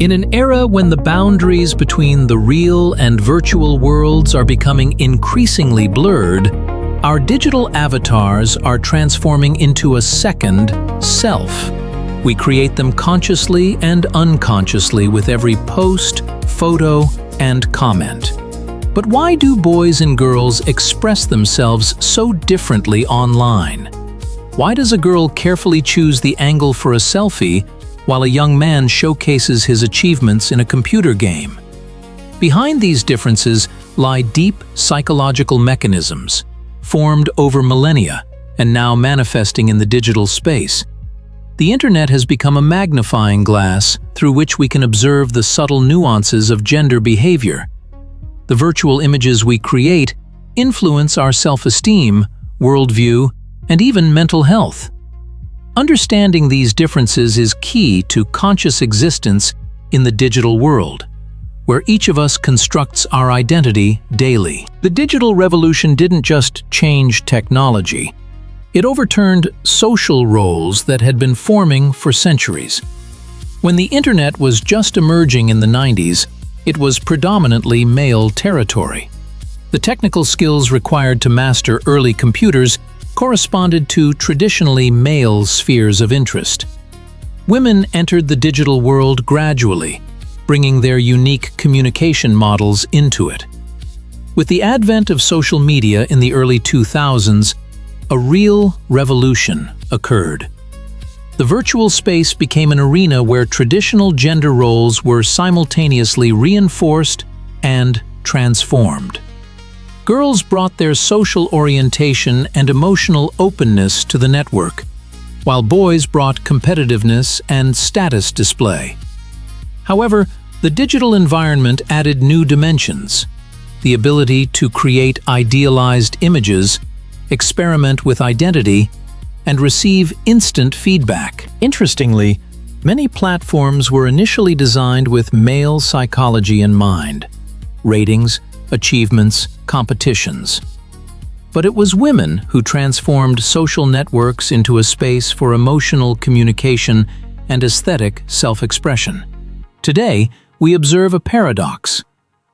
In an era when the boundaries between the real and virtual worlds are becoming increasingly blurred, our digital avatars are transforming into a second self. We create them consciously and unconsciously with every post, photo, and comment. But why do boys and girls express themselves so differently online? Why does a girl carefully choose the angle for a selfie while a young man showcases his achievements in a computer game? Behind these differences lie deep psychological mechanisms, formed over millennia and now manifesting in the digital space. The internet has become a magnifying glass through which we can observe the subtle nuances of gender behavior. The virtual images we create influence our self-esteem, worldview, and even mental health. Understanding these differences is key to conscious existence in the digital world, where each of us constructs our identity daily. The digital revolution didn't just change technology. It overturned social roles that had been forming for centuries. When the internet was just emerging in the 90s, it was predominantly male territory. The technical skills required to master early computers corresponded to traditionally male spheres of interest. Women entered the digital world gradually, bringing their unique communication models into it. With the advent of social media in the early 2000s, a real revolution occurred. The virtual space became an arena where traditional gender roles were simultaneously reinforced and transformed. Girls brought their social orientation and emotional openness to the network, while boys brought competitiveness and status display. However, the digital environment added new dimensions: the ability to create idealized images, experiment with identity, and receive instant feedback. Interestingly, many platforms were initially designed with male psychology in mind: ratings, achievements, competitions. But it was women who transformed social networks into a space for emotional communication and aesthetic self-expression. Today, we observe a paradox.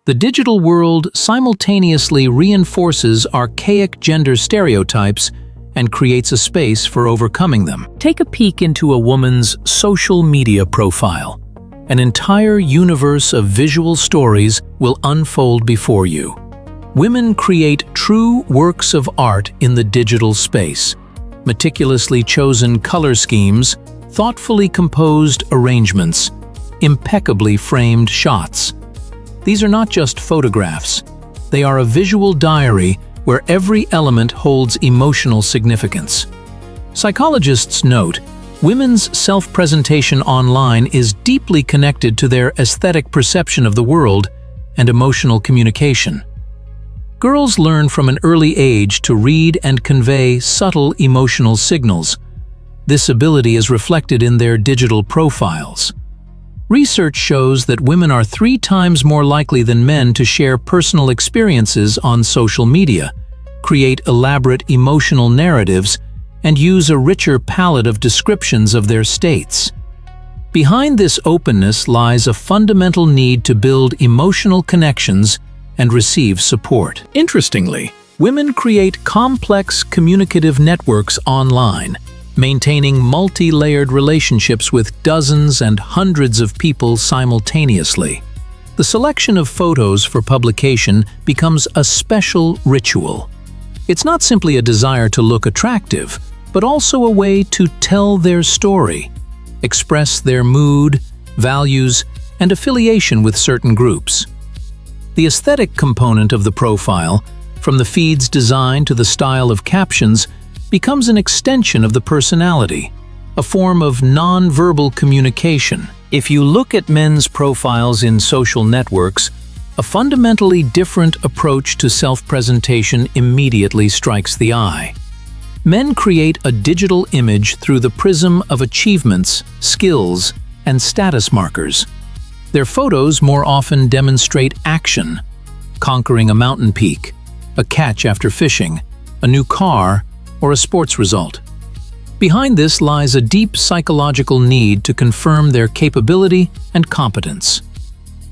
The digital world simultaneously reinforces archaic gender stereotypes and creates a space for overcoming them. Take a peek into a woman's social media profile. An entire universe of visual stories will unfold before you. Women create true works of art in the digital space. Meticulously chosen color schemes, thoughtfully composed arrangements, impeccably framed shots. These are not just photographs. They are a visual diary where every element holds emotional significance. Psychologists note, women's self-presentation online is deeply connected to their aesthetic perception of the world and emotional communication. Girls learn from an early age to read and convey subtle emotional signals. This ability is reflected in their digital profiles. Research shows that women are 3 times more likely than men to share personal experiences on social media, create elaborate emotional narratives, and use a richer palette of descriptions of their states. Behind this openness lies a fundamental need to build emotional connections and receive support. Interestingly, women create complex communicative networks online, maintaining multi-layered relationships with dozens and hundreds of people simultaneously. The selection of photos for publication becomes a special ritual. It's not simply a desire to look attractive, but also a way to tell their story, express their mood, values, and affiliation with certain groups. The aesthetic component of the profile, from the feed's design to the style of captions, becomes an extension of the personality, a form of non-verbal communication. If you look at men's profiles in social networks, a fundamentally different approach to self-presentation immediately strikes the eye. Men create a digital image through the prism of achievements, skills, and status markers. Their photos more often demonstrate action: conquering a mountain peak, a catch after fishing, a new car, or a sports result. Behind this lies a deep psychological need to confirm their capability and competence.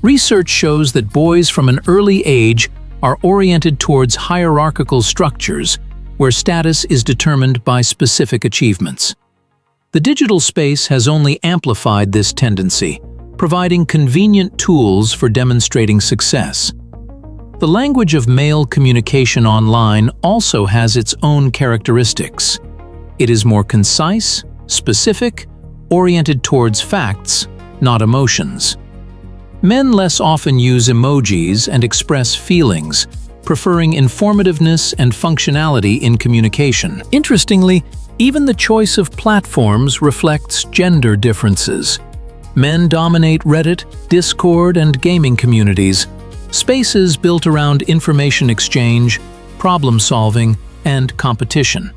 Research shows that boys from an early age are oriented towards hierarchical structures where status is determined by specific achievements. The digital space has only amplified this tendency, providing convenient tools for demonstrating success. The language of male communication online also has its own characteristics. It is more concise, specific, oriented towards facts, not emotions. Men less often use emojis and express feelings, preferring informativeness and functionality in communication. Interestingly, even the choice of platforms reflects gender differences. Men dominate Reddit, Discord, and gaming communities, spaces built around information exchange, problem-solving, and competition.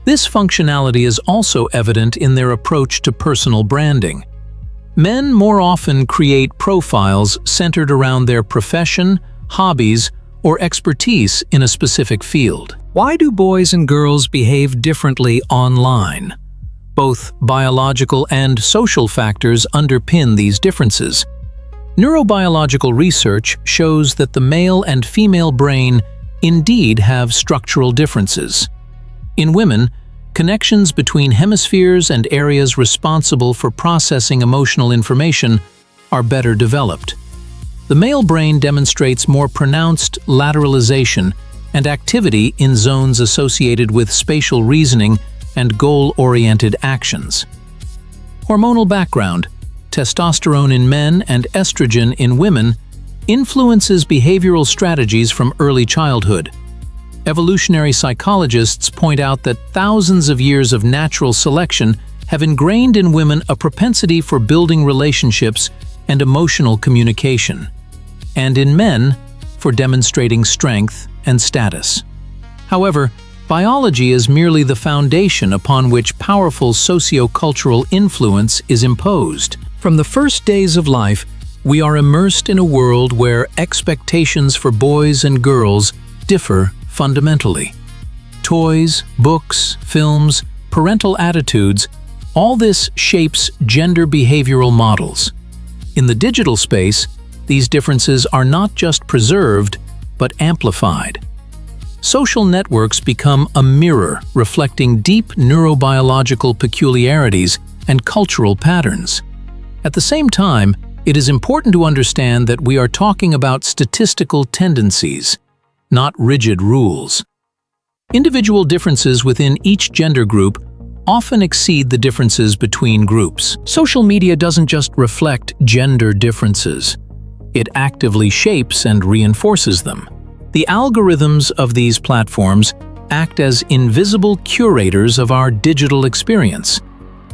This functionality is also evident in their approach to personal branding. Men more often create profiles centered around their profession, hobbies, or expertise in a specific field. Why do boys and girls behave differently online? Both biological and social factors underpin these differences. Neurobiological research shows that the male and female brain indeed have structural differences. In women, connections between hemispheres and areas responsible for processing emotional information are better developed. The male brain demonstrates more pronounced lateralization and activity in zones associated with spatial reasoning and goal-oriented actions. Hormonal background, testosterone in men and estrogen in women, influences behavioral strategies from early childhood. Evolutionary psychologists point out that thousands of years of natural selection have ingrained in women a propensity for building relationships and emotional communication, and in men, for demonstrating strength and status. However, biology is merely the foundation upon which powerful socio-cultural influence is imposed. From the first days of life, we are immersed in a world where expectations for boys and girls differ fundamentally. Toys, books, films, parental attitudes, all this shapes gender behavioral models. In the digital space, these differences are not just preserved, but amplified. Social networks become a mirror reflecting deep neurobiological peculiarities and cultural patterns. At the same time, it is important to understand that we are talking about statistical tendencies, not rigid rules. Individual differences within each gender group often exceed the differences between groups. Social media doesn't just reflect gender differences. It actively shapes and reinforces them. The algorithms of these platforms act as invisible curators of our digital experience,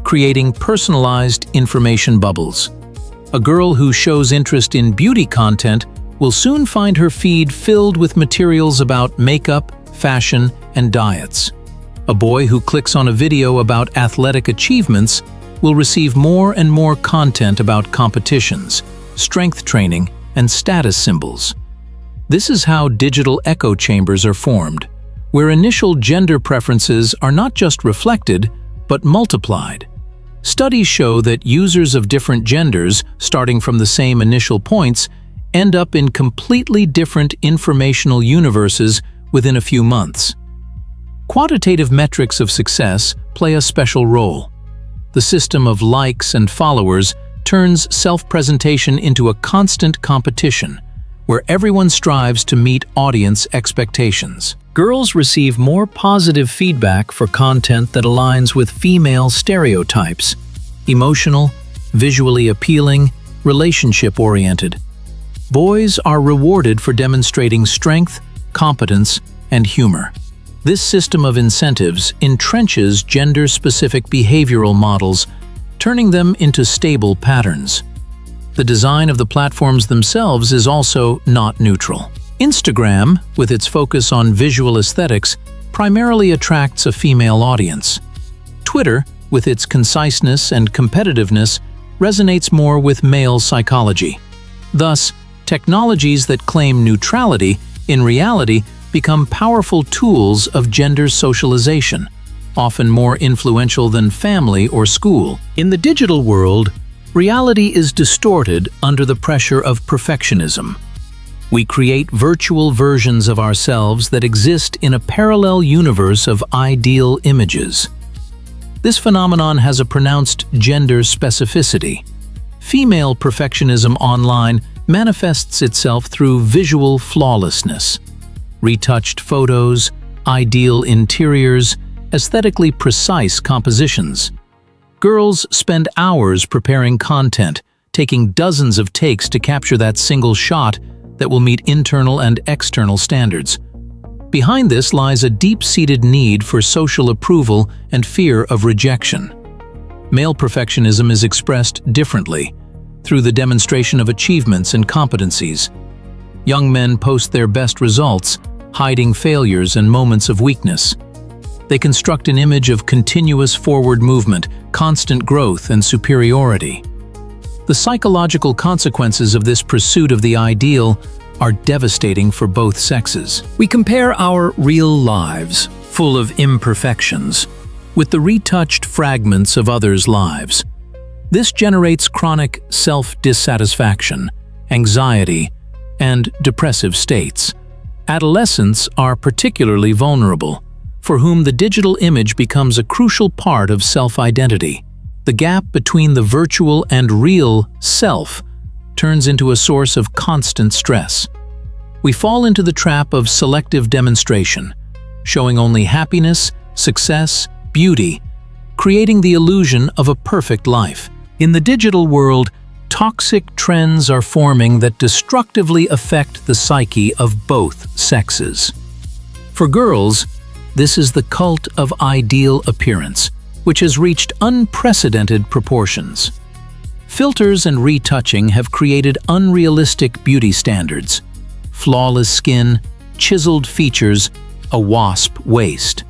creating personalized information bubbles. A girl who shows interest in beauty content will soon find her feed filled with materials about makeup, fashion, and diets. A boy who clicks on a video about athletic achievements will receive more and more content about competitions, strength training, and status symbols. This is how digital echo chambers are formed, where initial gender preferences are not just reflected, but multiplied. Studies show that users of different genders, starting from the same initial points, end up in completely different informational universes within a few months. Quantitative metrics of success play a special role. The system of likes and followers turns self-presentation into a constant competition, where everyone strives to meet audience expectations. Girls receive more positive feedback for content that aligns with female stereotypes: emotional, visually appealing, relationship-oriented. Boys are rewarded for demonstrating strength, competence, and humor. This system of incentives entrenches gender-specific behavioral models, turning them into stable patterns. The design of the platforms themselves is also not neutral. Instagram, with its focus on visual aesthetics, primarily attracts a female audience. Twitter, with its conciseness and competitiveness, resonates more with male psychology. Thus, technologies that claim neutrality, in reality, become powerful tools of gender socialization. often more influential than family or school. In the digital world, reality is distorted under the pressure of perfectionism. We create virtual versions of ourselves that exist in a parallel universe of ideal images. This phenomenon has a pronounced gender specificity. Female perfectionism online manifests itself through visual flawlessness. Retouched photos, ideal interiors, aesthetically precise compositions. Girls spend hours preparing content, taking dozens of takes to capture that single shot that will meet internal and external standards. Behind this lies a deep-seated need for social approval and fear of rejection. Male perfectionism is expressed differently, through the demonstration of achievements and competencies. Young men post their best results, hiding failures and moments of weakness. They construct an image of continuous forward movement, constant growth, and superiority. The psychological consequences of this pursuit of the ideal are devastating for both sexes. We compare our real lives, full of imperfections, with the retouched fragments of others' lives. This generates chronic self-dissatisfaction, anxiety, and depressive states. Adolescents are particularly vulnerable, for whom the digital image becomes a crucial part of self-identity. The gap between the virtual and real self turns into a source of constant stress. We fall into the trap of selective demonstration, showing only happiness, success, beauty, creating the illusion of a perfect life. In the digital world, toxic trends are forming that destructively affect the psyche of both sexes. For girls, this is the cult of ideal appearance, which has reached unprecedented proportions. Filters and retouching have created unrealistic beauty standards. Flawless skin, chiseled features, a wasp waist.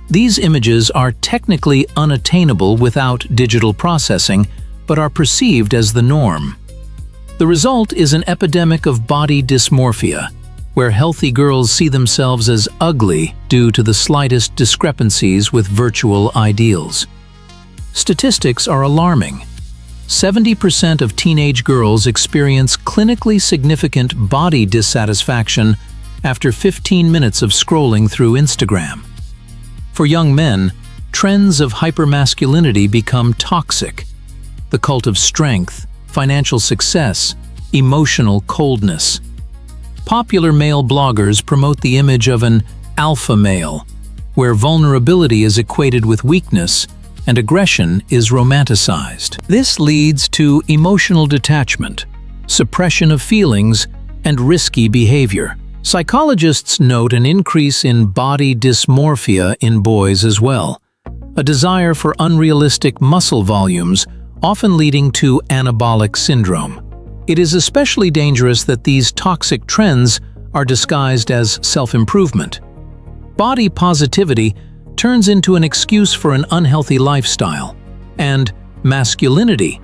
These images are technically unattainable without digital processing, but are perceived as the norm. The result is an epidemic of body dysmorphia, where healthy girls see themselves as ugly due to the slightest discrepancies with virtual ideals. Statistics are alarming. 70% of teenage girls experience clinically significant body dissatisfaction after 15 minutes of scrolling through Instagram. For young men, trends of hypermasculinity become toxic. The cult of strength, financial success, emotional coldness. Popular male bloggers promote the image of an alpha male, where vulnerability is equated with weakness and aggression is romanticized. This leads to emotional detachment, suppression of feelings, and risky behavior. Psychologists note an increase in body dysmorphia in boys as well, a desire for unrealistic muscle volumes, often leading to anabolic syndrome. It is especially dangerous that these toxic trends are disguised as self-improvement. Body positivity turns into an excuse for an unhealthy lifestyle, and masculinity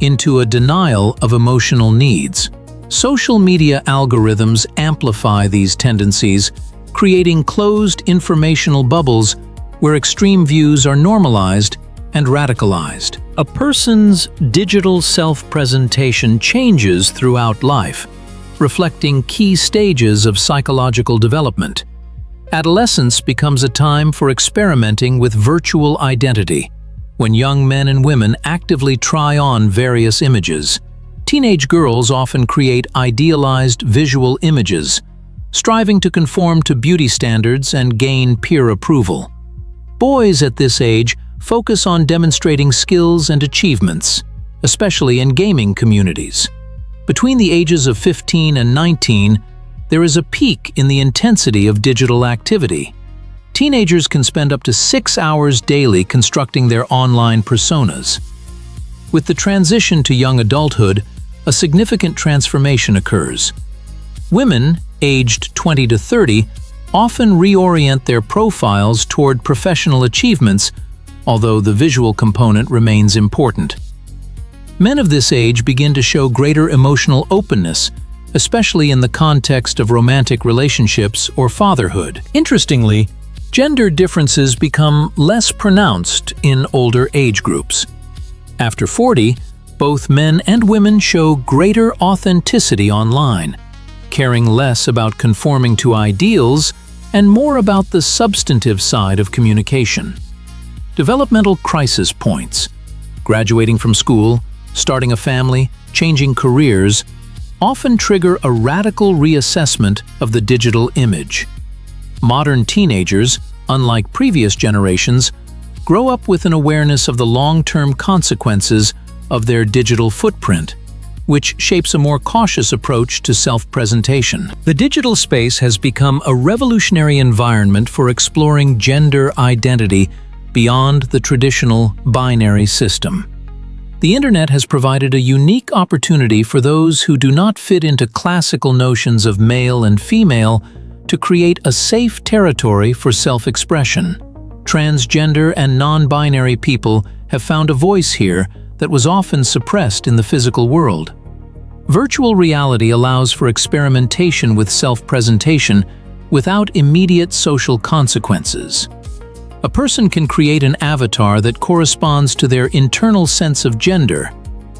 into a denial of emotional needs. Social media algorithms amplify these tendencies, creating closed informational bubbles where extreme views are normalized and radicalized. A person's digital self-presentation changes throughout life, reflecting key stages of psychological development. Adolescence becomes a time for experimenting with virtual identity, when young men and women actively try on various images. Teenage girls often create idealized visual images, striving to conform to beauty standards and gain peer approval. Boys at this age focus on demonstrating skills and achievements, especially in gaming communities. Between the ages of 15 and 19, there is a peak in the intensity of digital activity. Teenagers can spend up to 6 hours daily constructing their online personas. With the transition to young adulthood, a significant transformation occurs. Women, aged 20 to 30, often reorient their profiles toward professional achievements, although the visual component remains important. Men of this age begin to show greater emotional openness, especially in the context of romantic relationships or fatherhood. Interestingly, Gender differences become less pronounced in older age groups. After 40, both men and women show greater authenticity online, caring less about conforming to ideals and more about the substantive side of communication. Developmental crisis points, graduating from school, starting a family, changing careers, often trigger a radical reassessment of the digital image. Modern teenagers, unlike previous generations, grow up with an awareness of the long-term consequences of their digital footprint, which shapes a more cautious approach to self-presentation. The digital space has become a revolutionary environment for exploring gender identity beyond the traditional binary system. The internet has provided a unique opportunity for those who do not fit into classical notions of male and female to create a safe territory for self-expression. Transgender and non-binary people have found a voice here that was often suppressed in the physical world. Virtual reality allows for experimentation with self-presentation without immediate social consequences. A person can create an avatar that corresponds to their internal sense of gender,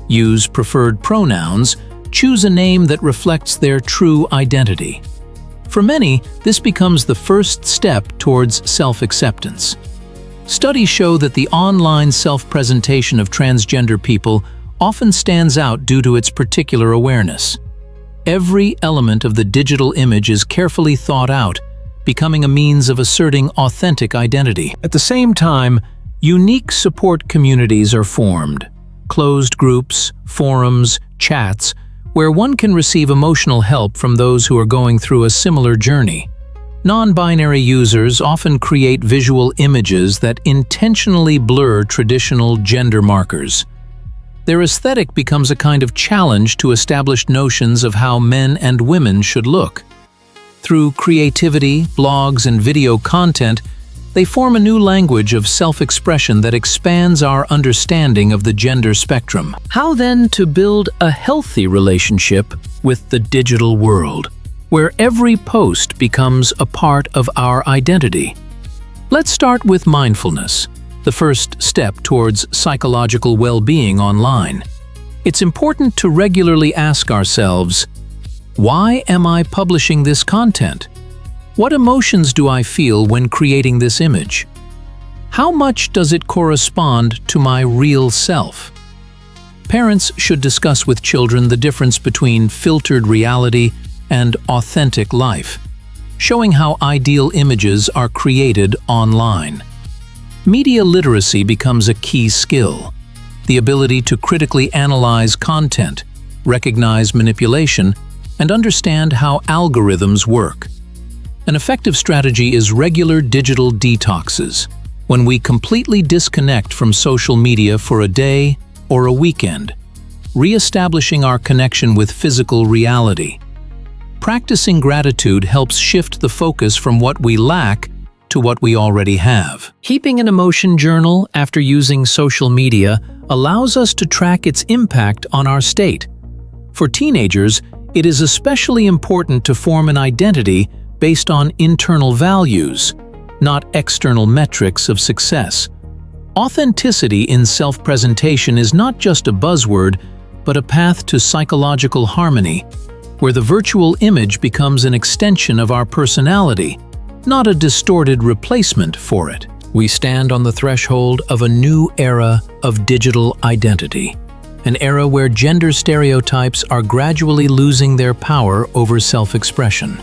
use preferred pronouns, choose a name that reflects their true identity. For many, this becomes the first step towards self-acceptance. Studies show that the online self-presentation of transgender people often stands out due to its particular awareness. Every element of the digital image is carefully thought out, becoming a means of asserting authentic identity. At the same time, unique support communities are formed, closed groups, forums, chats, where one can receive emotional help from those who are going through a similar journey. Non-binary users often create visual images that intentionally blur traditional gender markers. Their aesthetic becomes a kind of challenge to established notions of how men and women should look. Through creativity, blogs, and video content, they form a new language of self-expression that expands our understanding of the gender spectrum. How then to build a healthy relationship with the digital world, where every post becomes a part of our identity? Let's start with mindfulness, the first step towards psychological well-being online. It's important to regularly ask ourselves, why am I publishing this content? What emotions do I feel when creating this image? How much does it correspond to my real self? Parents should discuss with children the difference between filtered reality and authentic life, showing how ideal images are created online. Media literacy becomes a key skill. The ability to critically analyze content, recognize manipulation, and understand how algorithms work. An effective strategy is regular digital detoxes, when we completely disconnect from social media for a day or a weekend, re-establishing our connection with physical reality. Practicing gratitude helps shift the focus from what we lack to what we already have. Keeping an emotion journal after using social media allows us to track its impact on our state. For teenagers, it is especially important to form an identity based on internal values, not external metrics of success. Authenticity in self-presentation is not just a buzzword, but a path to psychological harmony, where the virtual image becomes an extension of our personality, not a distorted replacement for it. We stand on the threshold of a new era of digital identity, an era where gender stereotypes are gradually losing their power over self-expression.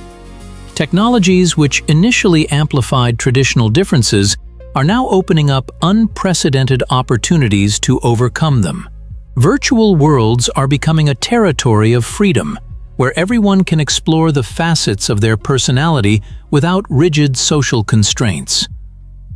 Technologies which initially amplified traditional differences are now opening up unprecedented opportunities to overcome them. Virtual worlds are becoming a territory of freedom, where everyone can explore the facets of their personality without rigid social constraints.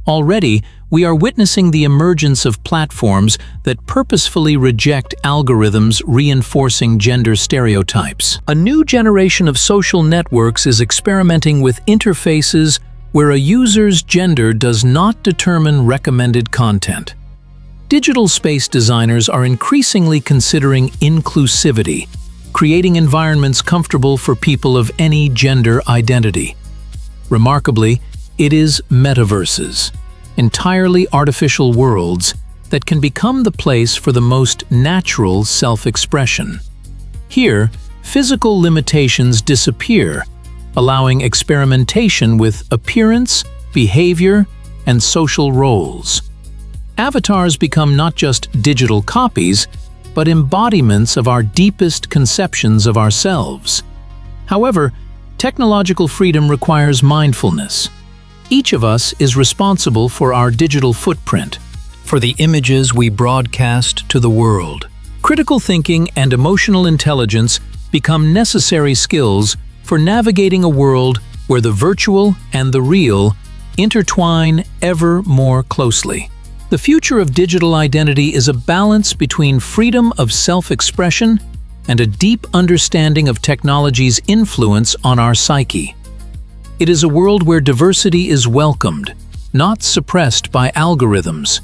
Already, we are witnessing the emergence of platforms that purposefully reject algorithms reinforcing gender stereotypes. A new generation of social networks is experimenting with interfaces where a user's gender does not determine recommended content. Digital space designers are increasingly considering inclusivity, creating environments comfortable for people of any gender identity. Remarkably, It is metaverses, entirely artificial worlds that can become the place for the most natural self-expression. Here, physical limitations disappear, allowing experimentation with appearance, behavior, and social roles. Avatars become not just digital copies, but embodiments of our deepest conceptions of ourselves. However, technological freedom requires mindfulness. Each of us is responsible for our digital footprint, for the images we broadcast to the world. Critical thinking and emotional intelligence become necessary skills for navigating a world where the virtual and the real intertwine ever more closely. The future of digital identity is a balance between freedom of self-expression and a deep understanding of technology's influence on our psyche. It is a world where diversity is welcomed, not suppressed by algorithms.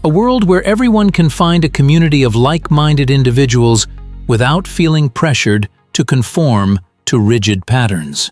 A world where everyone can find a community of like-minded individuals without feeling pressured to conform to rigid patterns.